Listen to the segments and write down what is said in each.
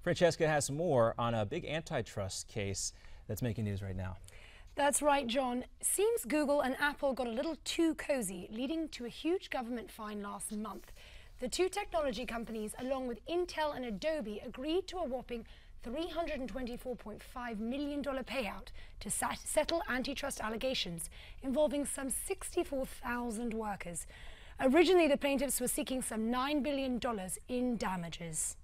Francesca has more on a big antitrust case that's making news right now. That's right, John. Seems Google and Apple got a little too cozy, leading to a huge government fine last month. The two technology companies, along with Intel and Adobe, agreed to a whopping $324.5 million payout to settle antitrust allegations involving some 64,000 workers. Originally, the plaintiffs were seeking some $9 billion in damages.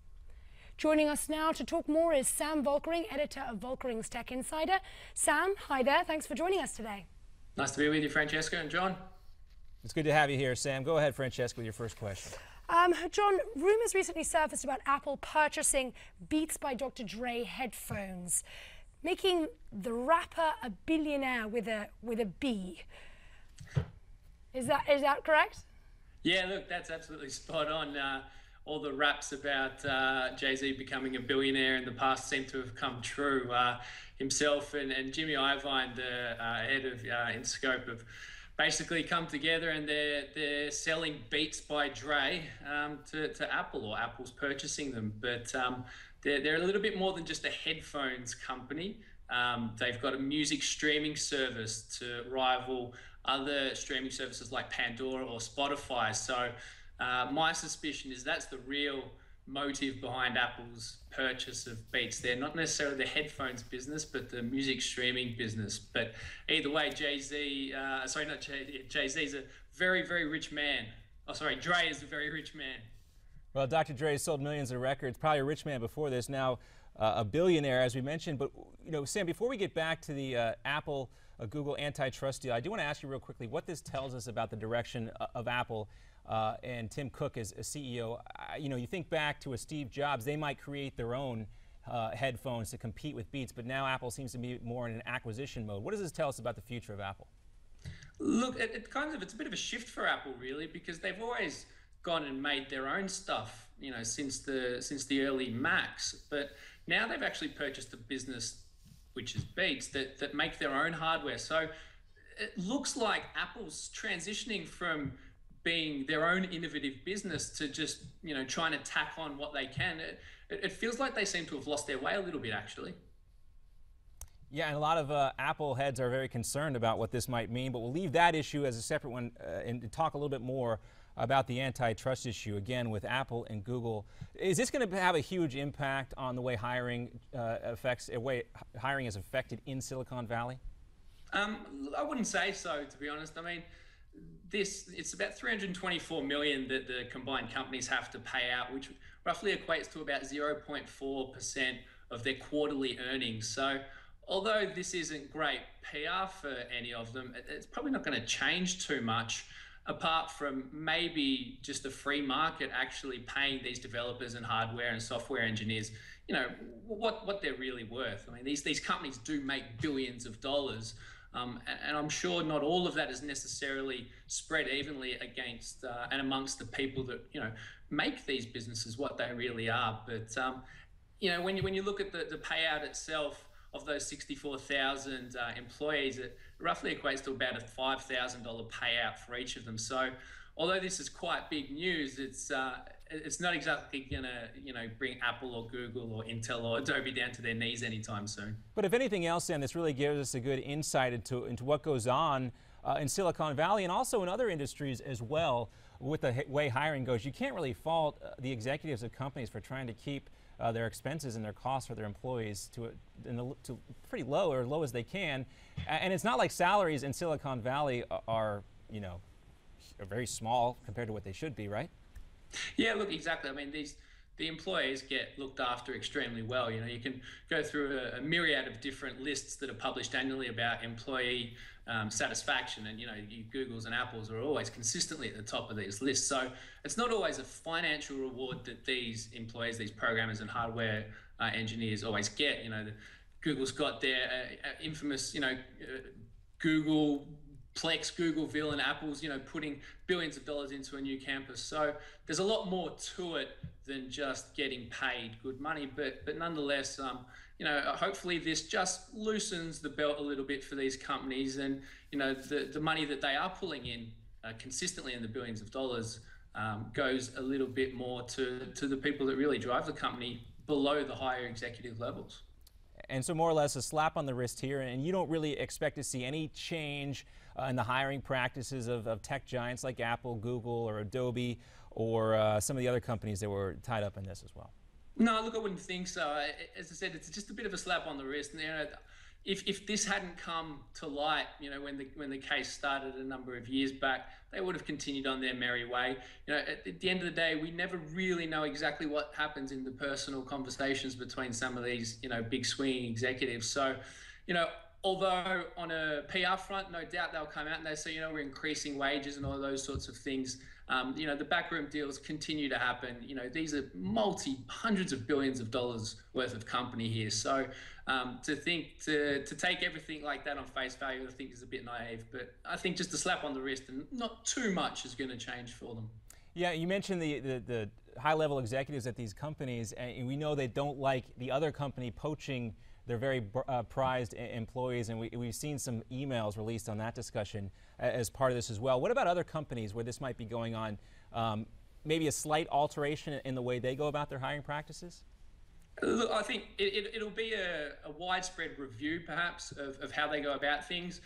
Joining us now to talk more is Sam Volkering, editor of Volkering's Tech Insider. Sam, hi there. Thanks for joining us today. Nice to be with you, Francesca and John. It's good to have you here, Sam. Go ahead, Francesca, with your first question. John, rumors recently surfaced about Apple purchasing Beats by Dr. Dre headphones, making the rapper a billionaire with a B. Is that correct? Yeah, look, that's absolutely spot on. All the raps about Jay-Z becoming a billionaire in the past seem to have come true. Himself and Jimmy Iovine, the head of InScope, have basically come together, and they're selling Beats by Dre to Apple, or Apple's purchasing them. But they're a little bit more than just a headphones company. They've got a music streaming service to rival other streaming services like Pandora or Spotify. So my suspicion is that's the real motive behind Apple's purchase of Beats. They're not necessarily the headphones business, but the music streaming business. But either way, Jay-Z is a very, very rich man. Oh, sorry, Dre is a very rich man. Well, Dr. Dre sold millions of records, probably a rich man before this, now a billionaire, as we mentioned. But, you know, Sam, before we get back to the Apple Google antitrust deal, I do want to ask you real quickly what this tells us about the direction of Apple and Tim Cook as a CEO. You know, you think back to a Steve Jobs, they might create their own headphones to compete with Beats, but now Apple seems to be more in an acquisition mode. What does this tell us about the future of Apple? Look, it's a bit of a shift for Apple, really, because they've always gone and made their own stuff, you know, since the early Macs. But now they've actually purchased a business, which is Beats, that make their own hardware. So it looks like Apple's transitioning from being their own innovative business to just, you know, trying to tack on what they can. It feels like they seem to have lost their way a little bit, actually. Yeah, and a lot of Apple heads are very concerned about what this might mean, but we'll leave that issue as a separate one and talk a little bit more about the antitrust issue, again, with Apple and Google. Is this going to have a huge impact on the way hiring hiring is affected in Silicon Valley? I wouldn't say so, to be honest. I mean, it's about $324 million that the combined companies have to pay out, which roughly equates to about 0.4% of their quarterly earnings. So although this isn't great PR for any of them, it's probably not going to change too much, apart from maybe just the free market actually paying these developers and hardware and software engineers, you know, what they're really worth. I mean, these companies do make billions of dollars. And I'm sure not all of that is necessarily spread evenly against and amongst the people that, you know, make these businesses what they really are. But you know, when you look at the payout itself of those 64,000 employees, it roughly equates to about a $5,000 payout for each of them. So although this is quite big news, it's not exactly going to, you know, bring Apple or Google or Intel or Adobe down to their knees anytime soon. But if anything else, Sam, this really gives us a good insight into what goes on in Silicon Valley and also in other industries as well with the way hiring goes. You can't really fault the executives of companies for trying to keep their expenses and their costs for their employees to pretty low, or low as they can. And it's not like salaries in Silicon Valley are, you know, very small compared to what they should be, right? Yeah, look, exactly. I mean, the employees get looked after extremely well. You know, you can go through a myriad of different lists that are published annually about employee satisfaction, and, you know, Googles and Apples are always consistently at the top of these lists. So it's not always a financial reward that these employees, these programmers and hardware engineers always get. You know, Google's got their infamous, you know, Google Plex, Googleville, and Apple's, you know, putting billions of dollars into a new campus. So there's a lot more to it than just getting paid good money. But nonetheless, you know, hopefully this just loosens the belt a little bit for these companies, and, you know, the money that they are pulling in consistently in the billions of dollars goes a little bit more to the people that really drive the company below the higher executive levels. And so more or less a slap on the wrist here, and you don't really expect to see any change in the hiring practices of tech giants like Apple, Google, or Adobe, or some of the other companies that were tied up in this as well. No, look, I wouldn't think so. As I said, it's just a bit of a slap on the wrist. And, if this hadn't come to light, when the case started a number of years back, they would have continued on their merry way. At the end of the day, we never really know exactly what happens in the personal conversations between some of these, big swinging executives. So, although on a PR front, no doubt they'll come out and they say, we're increasing wages and all those sorts of things. The backroom deals continue to happen. These are hundreds of billions of dollars worth of company here. So to take everything like that on face value, I think is a bit naive. But I think just a slap on the wrist and not too much is going to change for them. Yeah, you mentioned the high-level executives at these companies, and we know they don't like the other company poaching their very prized employees, and we've seen some emails released on that discussion as part of this as well. What about other companies where this might be going on? Maybe a slight alteration in the way they go about their hiring practices? Look, I think it'll be a widespread review, perhaps, of how they go about things.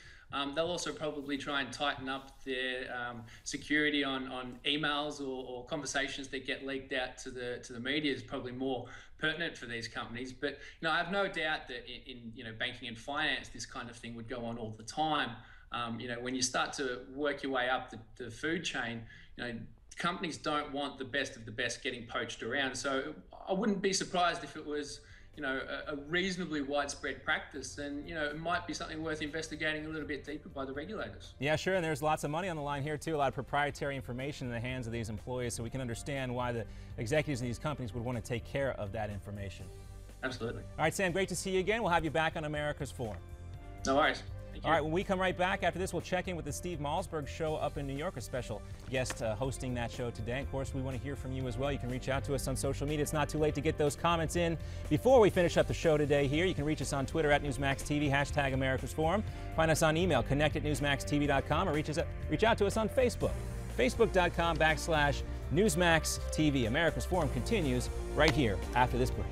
They'll also probably try and tighten up their security on emails or conversations that get leaked out to the media is probably more pertinent for these companies. But I have no doubt that in banking and finance, this kind of thing would go on all the time. When you start to work your way up the food chain, companies don't want the best of the best getting poached around. So I wouldn't be surprised if it was a reasonably widespread practice, and it might be something worth investigating a little bit deeper by the regulators. Yeah, sure, and there's lots of money on the line here too, a lot of proprietary information in the hands of these employees, so we can understand why the executives of these companies would want to take care of that information. Absolutely. All right, Sam, great to see you again. We'll have you back on America's Forum. No worries. All right, when we come right back after this, we'll check in with the Steve Malzberg Show up in New York, a special guest hosting that show today. Of course, we want to hear from you as well. You can reach out to us on social media. It's not too late to get those comments in before we finish up the show today here. You can reach us on Twitter at NewsmaxTV, hashtag America's Forum. Find us on email, connect@newsmaxtv.com, or reach out to us on Facebook, facebook.com/NewsmaxTV. America's Forum continues right here after this break.